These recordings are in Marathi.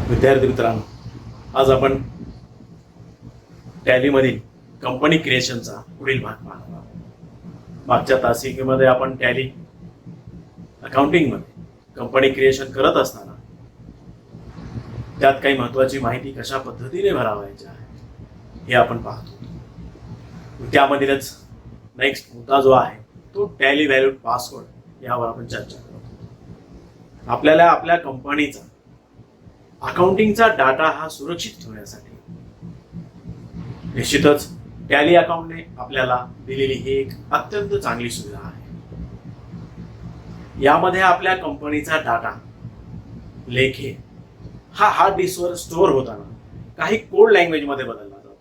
विद्यार्थी मित्रांनो, आज आपण टॅलीमधील कंपनी क्रिएशनचा पुढील भाग पाहणार आहोत. मागच्या तासिकेमध्ये आपण टॅली अकाउंटिंगमध्ये कंपनी क्रिएशन करत असताना त्यात काही महत्त्वाची माहिती कशा पद्धतीने भरावायची आहे हे आपण पाहतो. त्यामधीलच नेक्स्ट मुद्दा जो आहे तो टॅली व्हॅल्यूड पासवर्ड यावर आपण चर्चा करतो. आपल्याला आपल्या कंपनीचा अकाउंटिंगचा डाटा हा सुरक्षित ठेवण्यासाठी निश्चितच टॅली अकाउंटने आपल्याला दिलेली ही एक अत्यंत चांगली सुविधा आहे. यामध्ये आपल्या कंपनीचा डाटा लेखे हा हार्ड डिस्कवर स्टोअर होताना काही कोड लँग्वेज मध्ये बदलला जातो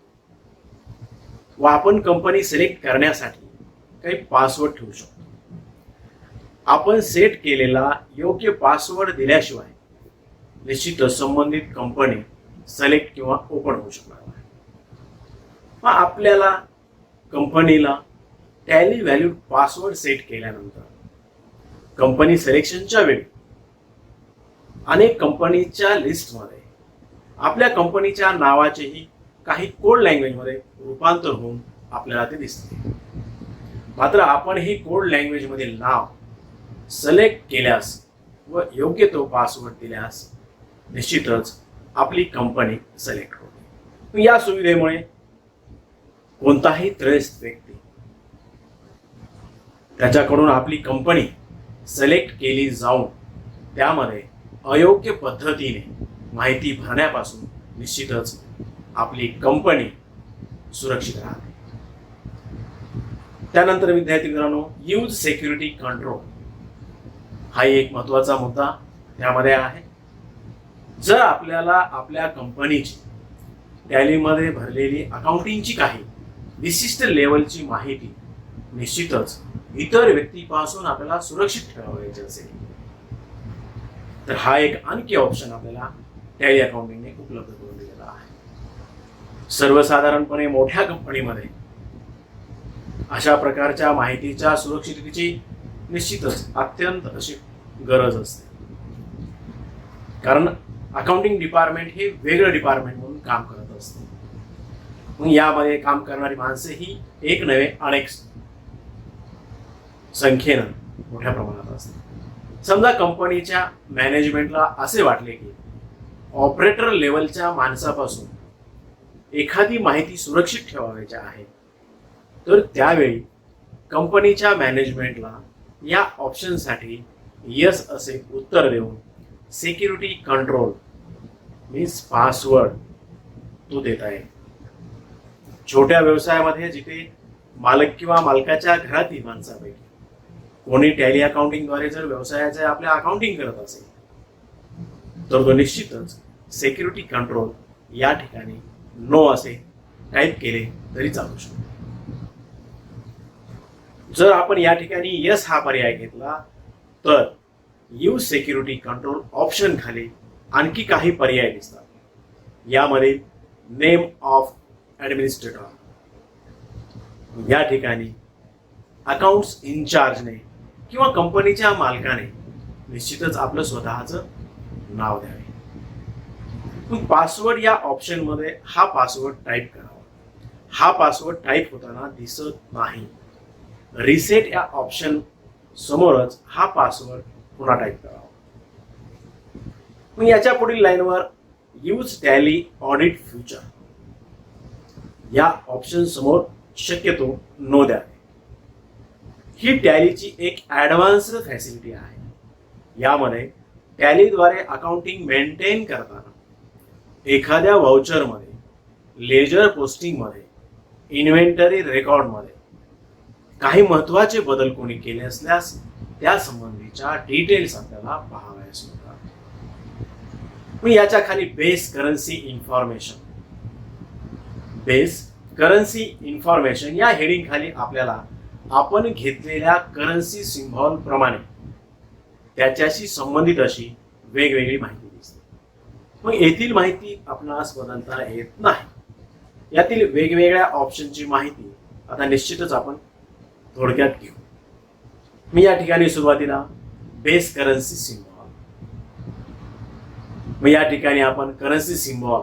व आपण कंपनी सिलेक्ट करण्यासाठी काही पासवर्ड ठेवू शकतो. आपण सेट केलेला योग्य पासवर्ड दिल्याशिवाय निश्चितच संबंधित कंपनी सिलेक्ट किंवा ओपन होऊ शकणार नाही. मग आपल्याला कंपनीला टॅली व्हॅल्यूड पासवर्ड सेट केल्यानंतर कंपनी सिलेक्शनच्या वेळी अनेक कंपनीच्या लिस्टमध्ये आपल्या कंपनीच्या नावाचेही काही कोड लँग्वेजमध्ये रूपांतर होऊन आपल्याला ते दिसते. मात्र आपण ही कोड लँग्वेजमधील नाव सिलेक्ट केल्यास व योग्य तो पासवर्ड दिल्यास निश्चितच आपली कंपनी सिलेक्ट होते. या सुविधेमुळे कोणताही त्रयस्थ व्यक्ती त्याच्याकडून आपली कंपनी सिलेक्ट केली जाऊन त्यामध्ये अयोग्य पद्धतीने माहिती भरण्यापासून निश्चितच आपली कंपनी सुरक्षित राहते. त्यानंतर विद्यार्थी मित्रांनो, यूज सिक्युरिटी कंट्रोल हा एक महत्त्वाचा मुद्दा त्यामध्ये आहे. जर आपल्याला आपल्या कंपनीची टॅलीमध्ये भरलेली अकाउंटिंगची काही विशिष्ट लेवलची माहिती निश्चितच इतर व्यक्तीपासून आपल्याला सुरक्षित ठेवायची असेल तर हा एक आणखी ऑप्शन आपल्याला टॅली अकाउंटिंगने उपलब्ध करून दिलेला आहे. सर्वसाधारणपणे मोठ्या कंपनीमध्ये अशा प्रकारच्या माहितीच्या सुरक्षिततेची निश्चितच अत्यंत अशी गरज असते. कारण अकाउंटिंग डिपार्टमेंट हे वेगळं डिपार्टमेंट म्हणून काम करत असते. मग यामध्ये काम करणारी माणसे ही एक नव्हे अनेक संख्येनं मोठ्या प्रमाणात असते. समजा कंपनीच्या मॅनेजमेंटला असे वाटले की ऑपरेटर लेवलच्या माणसापासून एखादी माहिती सुरक्षित ठेवायची आहे तर त्यावेळी कंपनीच्या मॅनेजमेंटला या ऑप्शनसाठी यस असे उत्तर देऊन सिक्युरिटी कंट्रोल मीन्स पासवर्ड तो देता येईल. छोट्या व्यवसायामध्ये जिथे मालक किंवा मालकाच्या घरातील माणसापैकी कोणी टॅली अकाउंटिंगद्वारे जर व्यवसायाचे आपल्या अकाउंटिंग करत असेल तर तो निश्चितच सिक्युरिटी कंट्रोल या ठिकाणी नो असे टाईप केले तरी चालू शकतो. जर आपण या ठिकाणी यस हा पर्याय घेतला तर यूज सिक्युरिटी कंट्रोल ऑप्शन खाली आणखी काही पर्याय दिसतात. यामध्ये नेम ऑफ ॲडमिनिस्ट्रेटर या ठिकाणी अकाउंट्स इनचार्जने किंवा कंपनीच्या मालकाने निश्चितच आपलं स्वतःचं नाव द्यावे. पण पासवर्ड या ऑप्शनमध्ये हा पासवर्ड टाईप करावा. हा पासवर्ड टाईप होताना दिसत नाही. रिसेट या ऑप्शन समोरच हा पासवर्ड पुन्हा टाईप करावा. मग याच्या पुढील लाईनवर यूज टॅली ऑडिट फ्युचर या ऑप्शन समोर शक्यतो नो द्यावे. ही टॅलीची एक ॲडव्हान्स्ड फॅसिलिटी आहे. यामध्ये टॅलीद्वारे अकाउंटिंग मेंटेन करताना एखाद्या व्हाउचरमध्ये, लेजर पोस्टिंगमध्ये, इन्व्हेंटरी रेकॉर्डमध्ये काही महत्त्वाचे बदल कोणी केले असल्यास त्या संबंधीच्या डिटेल्स आपल्याला पाहावयास मिळतात. पण याच्या खाली बेस करन्सी इन्फॉर्मेशन या हेडिंग खाली आपल्याला आपण घेतलेल्या करन्सी सिम्बॉल प्रमाणे त्याच्याशी संबंधित अशी वेगवेगळी माहिती दिसते. मग येथील माहिती आपणास बदलता येत नाही. यातील वेगवेगळ्या ऑप्शनची माहिती आता निश्चितच आपण थोडक्यात घेऊ. मी या ठिकाणी सुरुवातीला बेस करन्सी सिम्बॉल मग या ठिकाणी आपण करन्सी सिम्बॉल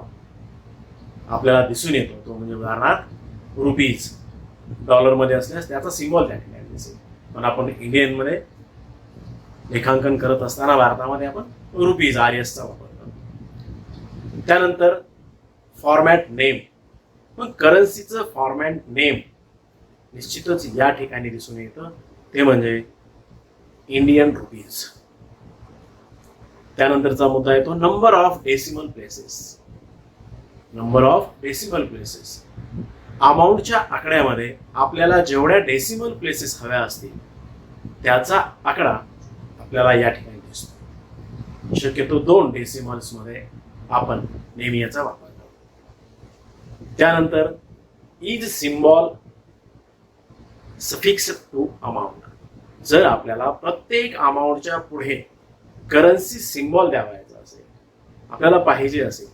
आपल्याला दिसून येतो, तो म्हणजे उदाहरणार्थ रुपीज. डॉलरमध्ये असल्यास त्याचा सिम्बॉल त्या ठिकाणी दिसेल, पण आपण इंडियनमध्ये लेखांकन करत असताना भारतामध्ये आपण रुपीज RS चा वापर करतो. त्यानंतर फॉर्मॅट नेम. मग करन्सीचं फॉर्मॅट नेम निश्चितच या ठिकाणी दिसून येतं, ते म्हणजे इंडियन रुपीज. त्यानंतरचा मुद्दा येतो number of decimal places. Number of decimal places, अमाऊंटच्या आकड्यामध्ये आपल्याला जेवढ्या डेसिमल प्लेसेस हव्या असतील त्याचा आकडा आपल्याला या ठिकाणी दिसतो. शक्यतो 2 डेसिमल्स मध्ये आपण नेहमी याचा वापर करतो. त्यानंतर is symbol suffix to amount. जर आपल्याला प्रत्येक अमाऊंटच्या पुढे करन्सी सिम्बॉल द्यावायचा असेल, आपल्याला पाहिजे असेल,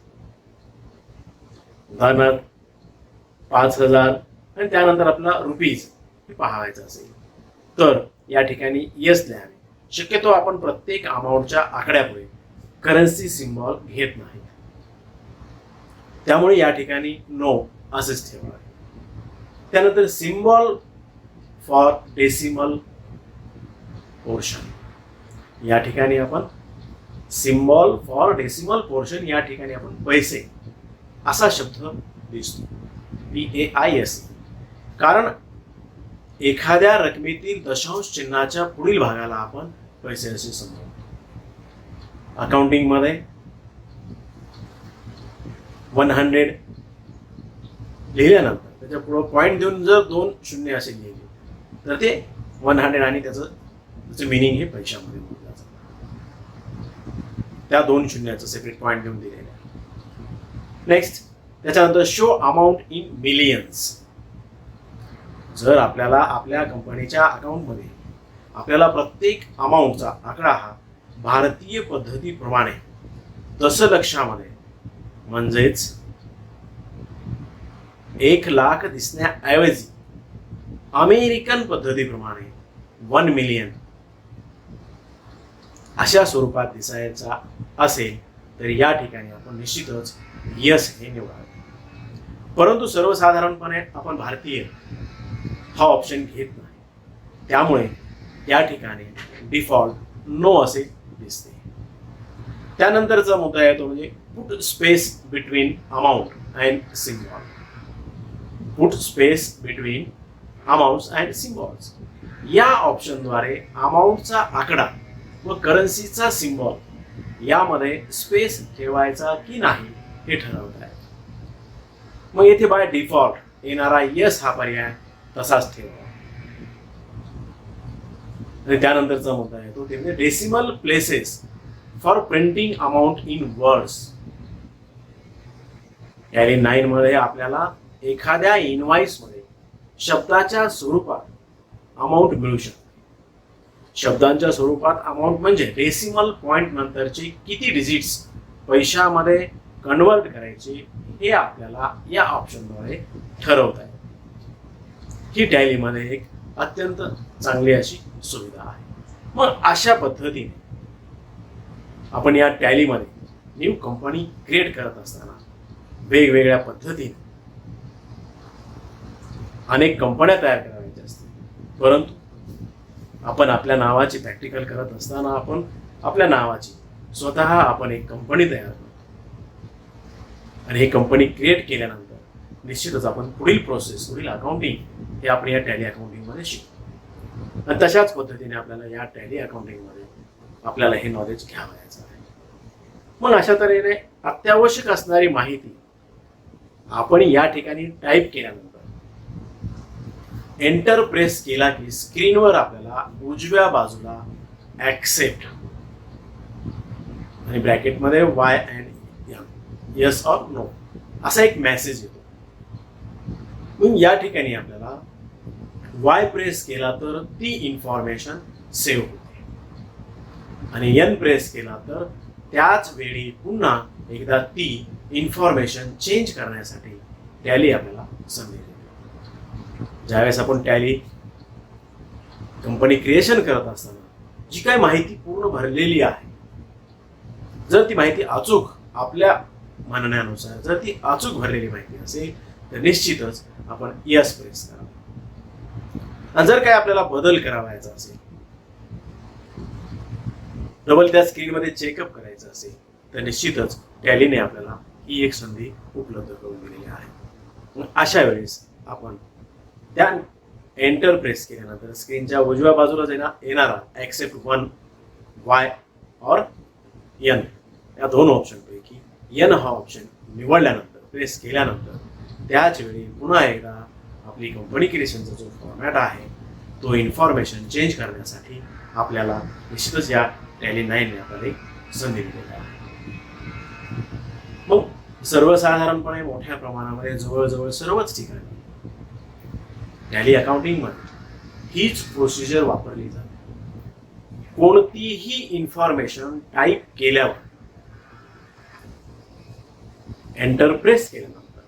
उदाहरणार्थ 5000 आणि त्यानंतर आपला रुपीज हे पाहायचं असेल, तर या ठिकाणी येस द्यावे. शक्यतो आपण प्रत्येक अमाऊंटच्या आकड्यापुढे करन्सी सिम्बॉल घेत नाही, त्यामुळे या ठिकाणी नो असेच ठेवावे. त्यानंतर सिम्बॉल फॉर डेसिमल पोर्शन. या ठिकाणी आपण सिम्बॉल फॉर डेसिमल पोर्शन, या ठिकाणी आपण पैसे असा शब्द दिसतो, PAIS. कारण एखाद्या रकमेतील दशांश चिन्हाच्या पुढील भागाला आपण पैसे असे समजतो. अकाउंटिंग मध्ये 100 लिहिल्यानंतर त्याच्या पुढे पॉईंट देऊन जर 2 शून्य असे लिहिले तर ते 100 आणि त्याचं मिनिंग हे पैशामध्ये मोजलं जातं. त्या 2 शून्याचं सेपरेट पॉईंट देऊन दिलेलं आहे. नेक्स्ट, त्याच्यानंतर शो अमाऊंट इन मिलियन्स. जर आपल्याला आपल्या कंपनीच्या अकाउंटमध्ये आपल्याला प्रत्येक अमाऊंटचा आकडा हा भारतीय पद्धतीप्रमाणे दशलक्षामध्ये म्हणजेच 1,00,000 दिसण्याऐवजी अमेरिकन पद्धतीप्रमाणे 1 मिलियन अशा स्वरूपात दिसायचा असेल तर या ठिकाणी आपण निश्चितच यस हे निवडावे. परंतु सर्वसाधारणपणे आपण भारतीय हा ऑप्शन घेत नाही, त्यामुळे या ठिकाणी डिफॉल्ट नो असे दिसते. त्यानंतरचा मुद्दा येतो म्हणजे put space between amount and symbol. Put space between amounts and symbols या ऑप्शनद्वारे अमाऊंटचा आकडा व करन्सीचा सिम्बॉल यामध्ये स्पेस ठेवायचा की नाही हे ठरवत आहे. मग येथे बाय डिफॉल्ट येणारा यस हा पर्याय तसाच ठेवा. आणि त्यानंतरचा मुद्दा येतो ते म्हणजे decimal places for printing amount in words. याने 9 मध्ये आपल्याला एखाद्या इनव्हॉइस मध्ये शब्दाच्या स्वरूपात अमाऊंट मिळू शकते. शब्दांच्या स्वरूपात अमाऊंट म्हणजे डेसिमल पॉइंट नंतरचे किती डिजिट्स पैशामध्ये कन्वर्ट करायचे हे आपल्याला या ऑप्शनद्वारे ठरवता येते. ही टॅलीमध्ये एक अत्यंत चांगली अशी सुविधा आहे. मग अशा पद्धतीने आपण या टॅलीमध्ये न्यू कंपनी क्रिएट करत असताना वेगवेगळ्या पद्धतीने अनेक कंपन्या तयार करायच्या असतील, परंतु आपण आपल्या नावाची प्रॅक्टिकल करत असताना आपण आपल्या नावाची स्वतः आपण एक कंपनी तयार करतो. आणि ही कंपनी क्रिएट केल्यानंतर निश्चितच आपण पुढील प्रोसेस, पुढील अकाउंटिंग हे आपण या टॅली अकाउंटिंगमध्ये शिकतो. आणि तशाच पद्धतीने आपल्याला या टॅली अकाउंटिंगमध्ये आपल्याला हे नॉलेज घ्यावयाचं आहे. मग अशा तऱ्हेने अत्यावश्यक असणारी माहिती आपण या ठिकाणी टाईप केल्यानंतर एंटर प्रेस केला की स्क्रीनवर आपल्याला उजव्या बाजूला ऍक्सेप्ट आणि ब्रॅकेटमध्ये Y and yes or no असा एक मेसेज येतो. मग या ठिकाणी आपल्याला वाय प्रेस केला तर ती इन्फॉर्मेशन सेव्ह होते आणि एन प्रेस केला तर त्याच वेळी पुन्हा एकदा ती इन्फॉर्मेशन चेंज करण्यासाठी टॅली आपल्याला संधी देते. ज्यावेळेस आपण टॅली कंपनी क्रिएशन करत असताना जी काही माहिती पूर्ण भरलेली आहे, जर ती माहिती अचूक आपल्या म्हणण्यानुसार जर ती अचूक भरलेली माहिती असेल तर निश्चितच आपण यस प्रेस करावं. आणि जर काय आपल्याला बदल करावायचा असेल, डबल त्या स्क्रीनमध्ये चेकअप करायचं असेल तर निश्चितच टॅलीने आपल्याला ही एक संधी उपलब्ध करून दिलेली आहे. अशा वेळेस आपण त्या एंटर प्रेस केल्यानंतर स्क्रीनच्या उजव्या बाजूला येणारा ॲक्सेप्ट 1 Y और N या दोन ऑप्शनपैकी N हा ऑप्शन निवडल्यानंतर प्रेस केल्यानंतर त्याच वेळी पुन्हा एकदा आपली कंपनी क्रिएशनचा जो फॉर्मॅट आहे तो इन्फॉर्मेशन चेंज करण्यासाठी आपल्याला निश्चितच या टॅली 9ने आपल्याला एक संधी दिलेली आहे. मग सर्वसाधारणपणे मोठ्या प्रमाणामध्ये जवळजवळ सर्वच ठिकाणी टॅली अकाउंटिंगमध्ये हीच प्रोसिजर वापरली जाते. कोणतीही इन्फॉर्मेशन टाईप केल्यावर एंटर प्रेस केल्यानंतर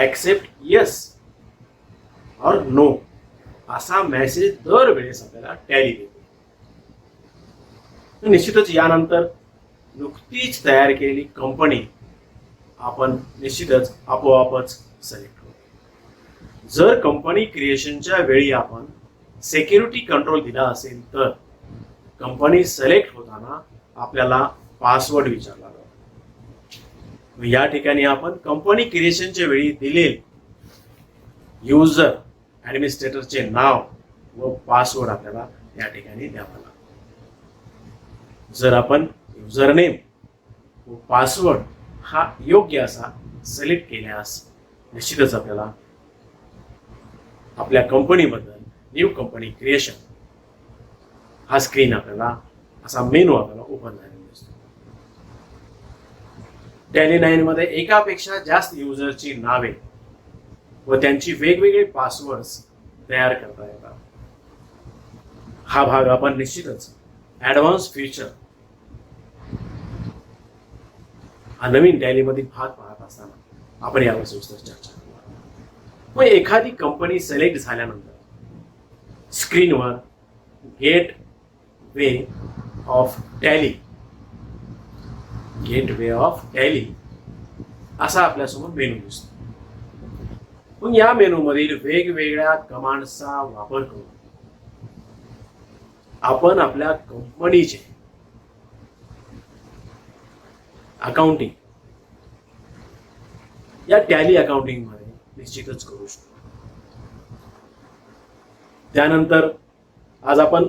ऍक्सेप्ट यस और नो असा मेसेज दरवेळेस आपल्याला टॅली देतो. निश्चितच यानंतर नुकतीच तयार केलेली कंपनी आपण निश्चितच आपोआपच सिलेक्ट होतो. जर कंपनी क्रिएशनच्या वेळी आपण सिक्युरिटी कंट्रोल दिला असेल तर कंपनी सिलेक्ट होताना आपल्याला पासवर्ड विचारला जातो. या ठिकाणी आपण कंपनी क्रिएशनच्या वेळी दिलेले युजर ॲडमिनिस्ट्रेटरचे नाव व पासवर्ड आपल्याला या ठिकाणी द्यावा लागतो. जर आपण युजर नेम व पासवर्ड हा योग्य असा सिलेक्ट केल्यास निश्चितच आपल्याला आपल्या कंपनीबद्दल न्यू कंपनी क्रिएशन हा स्क्रीन आपल्याला असा मेनू आपल्याला ओपन झालेला दिसतो. टॅली 9 मध्ये एकापेक्षा जास्त युजरची नावे व त्यांची वेगवेगळे पासवर्ड्स तयार करता येतात. हा भाग आपण निश्चितच ऍडव्हान्स फीचर हा नवीन टॅलीमधील भाग पाहत असताना आपण यावर सविस्तर चर्चा करू. मग एखादी कंपनी सिलेक्ट झाल्यानंतर स्क्रीनवर गेट वे ऑफ टॅली असा आपल्यासमोर मेनू दिसतो. मग या मेनू मधील वेगवेगळ्या कमांड्सचा वापर करून आपण आपल्या कंपनीचे अकाउंटिंग या टॅली अकाउंटिंग मध्ये निश्चितच करू शकतो. त्यानंतर आज आपण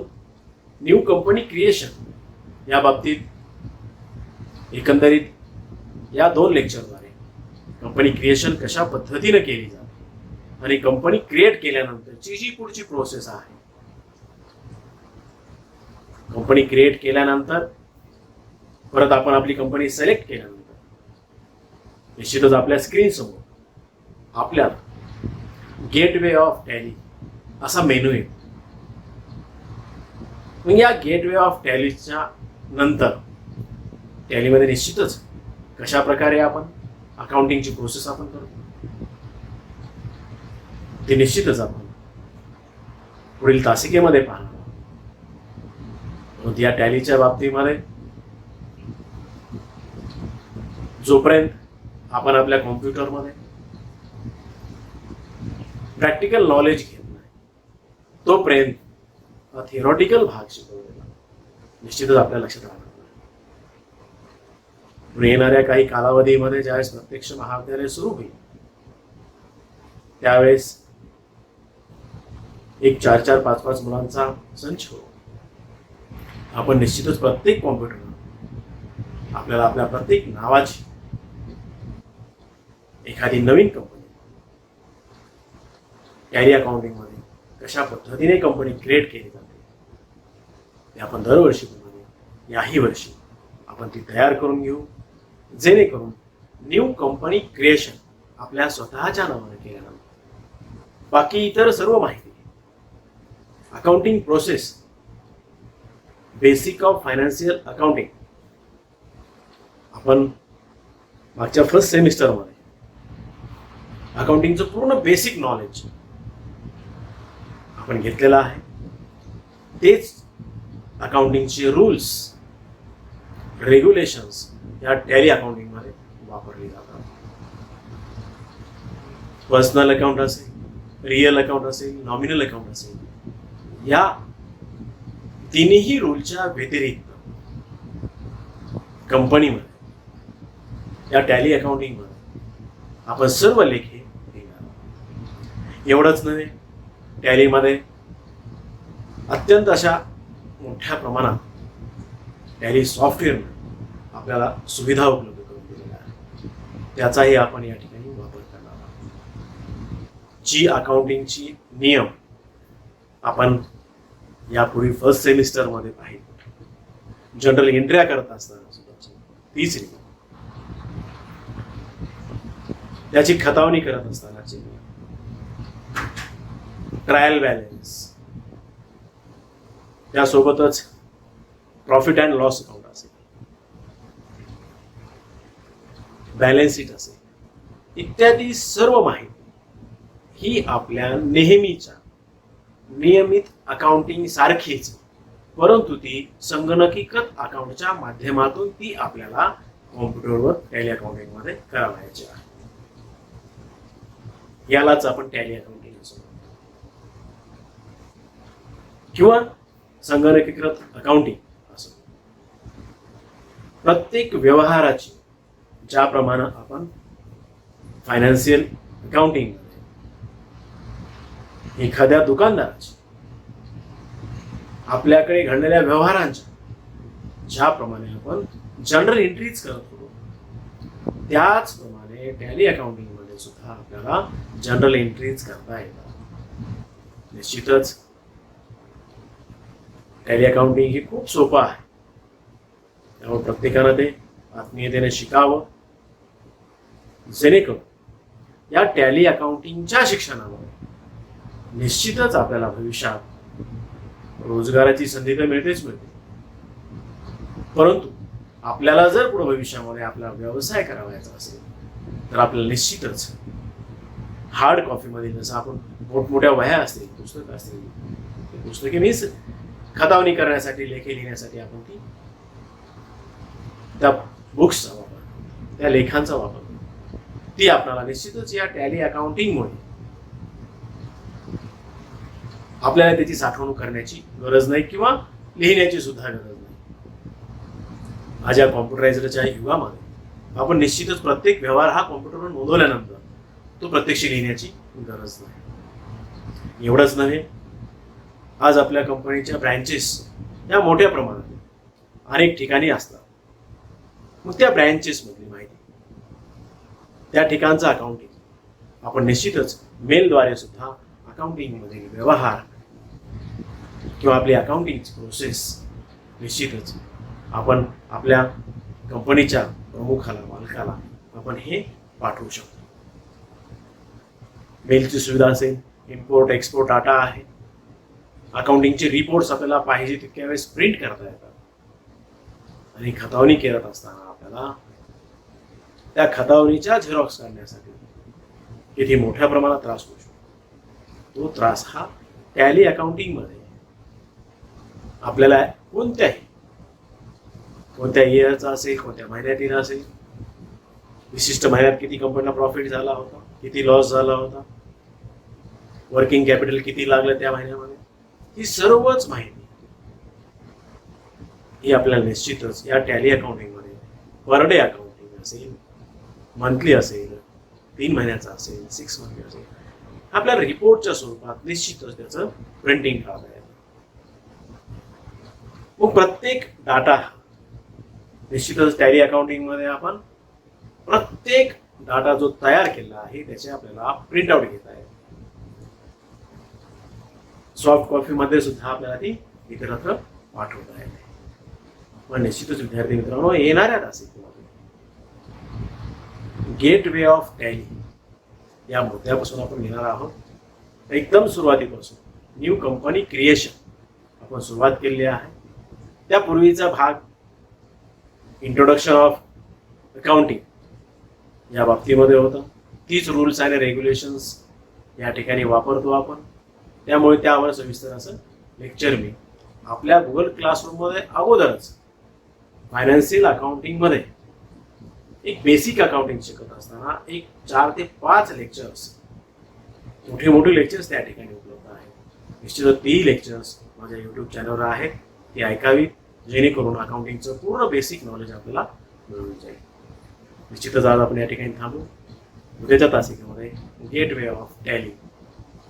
न्यू कंपनी क्रिएशन या बाबतीत एकंदरीत या 2 लेक्चरद्वारे कंपनी क्रिएशन कशा पद्धतीने केली जाते आणि कंपनी क्रिएट केल्यानंतरची जी पुढची प्रोसेस आहे, कंपनी क्रिएट केल्यानंतर परत आपण आपली कंपनी सिलेक्ट केल्यानंतर निश्चितच आपल्या स्क्रीन समोर आपल्याला गेटवे ऑफ टॅली असा मेनू येतो. मग या गेटवे ऑफ टॅलीच्या नंतर टॅलीमध्ये निश्चितच कशा प्रकारे आपण अकाउंटिंगची प्रोसेस आपण करतो ते निश्चितच आपण पुढील तासिकेमध्ये पाहणार. या टॅलीच्या बाबतीमध्ये जोपर्यंत आपण आपल्या कॉम्प्युटरमध्ये प्रॅक्टिकल नॉलेज घेत नाही तोपर्यंत थिअरॉटिकल भाग शिकवलेला निश्चितच आपल्या लक्षात राहणार नाही. येणाऱ्या काही कालावधीमध्ये ज्यावेळेस प्रत्यक्ष महाविद्यालय सुरू होईल त्यावेळेस एक 4-4, 5-5 मुलांचा संच हो. आपण निश्चितच प्रत्येक कॉम्प्युटर आपल्याला आपल्या प्रत्येक नावाची एखादी नवीन कंपनी टॅली अकाउंटिंग मध्ये कशा पद्धतीने कंपनी क्रिएट केली जाते ते आपण दरवर्षी याही वर्षी आपण ती तयार करून घेऊ, जेणेकरून न्यू कंपनी क्रिएशन आपल्या स्वतःच्या नावाने केल्यानंतर बाकी इतर सर्व माहिती accounting process, basic of financial accounting आपण मागच्या फर्स्ट सेमिस्टरमध्ये अकाउंटिंगचं पूर्ण बेसिक नॉलेज आपण घेतलेलं आहे. तेच अकाउंटिंगचे रूल्स रेग्युलेशन्स या टॅली अकाउंटिंगमध्ये वापरली जातात. पर्सनल अकाउंट असेल, रिअल अकाउंट असेल, नॉमिनल अकाउंट असेल, या तिन्ही रूलच्या व्यतिरिक्त कंपनीमध्ये या टॅली अकाउंटिंगमध्ये आपण सर्व लेखे लिहिणार. एवढंच नव्हे, टॅलीमध्ये अत्यंत अशा मोठ्या प्रमाणात टॅली सॉफ्टवेअर आपल्याला सुविधा उपलब्ध करून दिलेल्या आहे. त्याचाही आपण या ठिकाणी वापर करणार आहोत. जी अकाउंटिंगची नियम आपण यापूर्वी फर्स्ट सेमिस्टरमध्ये पाहिजे, जनरल एंट्र्या करत असताना सुद्धा तीच नियम, त्याची खतावणी करत असतानाचे नियम, ट्रायल बॅलन्स, त्यासोबतच प्रॉफिट अँड लॉस अकाउंट असेल, बॅलन्स शीट असेल, इत्यादी सर्व माहिती ही आपल्या नेहमीच्या नियमित अकाउंटिंग सारखीच, परंतु ती संगणकीकृत अकाउंटच्या माध्यमातून ती आपल्याला कॉम्प्युटरवर टॅली अकाउंटिंग मध्ये करावायची आहे. यालाच आपण टॅली अकाउंटिंग असं म्हणतो किंवा संगणकीकृत अकाउंटिंग असं. प्रत्येक व्यवहाराची ज्याप्रमाणे आपण फायनान्शियल अकाउंटिंग एखाद्या दुकानदाराची आपल्याकडे घडलेल्या व्यवहारांच्या ज्याप्रमाणे आपण जनरल एंट्रीज करत होतो, त्याचप्रमाणे टॅली अकाउंटिंग मध्ये सुद्धा आपल्याला जनरल एंट्रीज करता येतात. निश्चितच टॅली अकाउंटिंग ही खूप सोपं आहे, त्यामुळे प्रत्येकानं ते आत्मीयतेने शिकावं, जेणेकरून या टॅली अकाउंटिंगच्या शिक्षणामुळे निश्चितच आपल्याला भविष्यात रोजगाराची संधी तर मिळतेच मिळते, परंतु आपल्याला जर पुढे भविष्यामध्ये आपला व्यवसाय करावायचा असेल तर आपल्याला निश्चितच हार्ड कॉपीमध्ये, जसं आपण मोठमोठ्या वह्या असतील, पुस्तकं असतील, ते पुस्तके मीच खतावणी करण्यासाठी, लेखे लिहिण्यासाठी आपण त्या बुक्सचा वापर, त्या लेखांचा वापर, ती आपल्याला निश्चितच या टॅली अकाउंटिंगमुळे आपल्याला त्याची साठवणूक करण्याची गरज नाही किंवा लिहिण्याची सुद्धा गरज नाही. आज या कॉम्प्युटरायझरच्या युगामध्ये आपण निश्चितच प्रत्येक व्यवहार हा कॉम्प्युटरवर नोंदवल्यानंतर तो प्रत्यक्ष लिहिण्याची गरज नाही. एवढंच नव्हे, आज आपल्या कंपनीच्या ब्रँचेस या मोठ्या प्रमाणात अनेक ठिकाणी असतात. मग त्या ब्रँचेसमधली माहिती, त्या ठिकाणचं अकाउंटिंग आपण निश्चितच मेलद्वारे सुद्धा अकाउंटिंगमधील व्यवहार किंवा आपली अकाउंटिंगची प्रोसेस निश्चितच आपण आपल्या कंपनीच्या प्रमुखाला, मालकाला आपण हे पाठवू शकतो. मेलची सुविधा असेल, इम्पोर्ट एक्सपोर्ट डाटा आहे, अकाउंटिंगचे रिपोर्ट्स आपल्याला पाहिजे तितक्या वेळेस प्रिंट करता येतात आणि खतावणी करत असताना आपल्याला त्या खतावणीच्या झेरॉक्स काढण्यासाठी किती मोठ्या प्रमाणात त्रास होऊ शकतो. तो त्रास हा टॅली अकाउंटिंग मध्ये आपल्याला कोणत्या इयरचा असेल, कोणत्या महिन्यातील असेल, विशिष्ट महिन्यात किती कंपनीला प्रॉफिट झाला होता, किती लॉस झाला होता, वर्किंग कॅपिटल किती लागलं त्या महिन्यामध्ये, ही सर्वच माहिती ही आपल्याला निश्चितच या टॅली अकाउंटिंग मध्ये पर डे अकाउंटिंग असेल, मंथली असेल, 3 महिन्याचा असेल, 6 मंथली असेल, आपल्या रिपोर्टच्या स्वरूपात निश्चितच त्याचं प्रिंटिंग करता येतं. मग प्रत्येक डाटा निश्चितच टॅली अकाउंटिंग मध्ये आपण प्रत्येक डाटा जो तयार केला आहे त्याचे आपल्याला प्रिंट आउट घेता येते. सॉफ्ट कॉपी मध्ये सुद्धा आपल्याला ती इतरत्र पाठवता येते. पण निश्चितच विद्यार्थी मित्रांनो, येणाऱ्या तासिकेमध्ये गेटवे ऑफ टॅली या मुद्द्यापासून आपण घेणार आहोत. एकदम सुरुवातीपासून न्यू कंपनी क्रिएशन आपण सुरुवात केलेली आहे. त्यापूर्वीचा भाग इंट्रोडक्शन ऑफ अकाउंटिंग या बाबतीमध्ये होता. तीच रूल्स आणि रेग्युलेशन्स या ठिकाणी वापरतो आपण. त्यामुळे त्यावर सविस्तर असं लेक्चर मी आपल्या गुगल क्लासरूममध्ये अगोदरच फायनान्शियल अकाउंटिंगमध्ये एक बेसिक अकाउंटिंग शिकत असताना एक 4 ते 5 लेक्चर्स, मोठे मोठे लेक्चर्स त्या ठिकाणी उपलब्ध आहेत. निश्चितच ती लेक्चर्स माझ्या यूट्यूब चॅनलवर आहेत, ती ऐकावी, जेणेकरून अकाउंटिंगचं पूर्ण बेसिक नॉलेज आपल्याला मिळून जाईल. निश्चितच आज आपण या ठिकाणी थांबू. उद्याच्या तासिकेमध्ये गेटवे ऑफ टॅली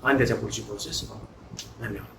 आणि त्याच्या पुढची प्रोसेस पाहू. धन्यवाद.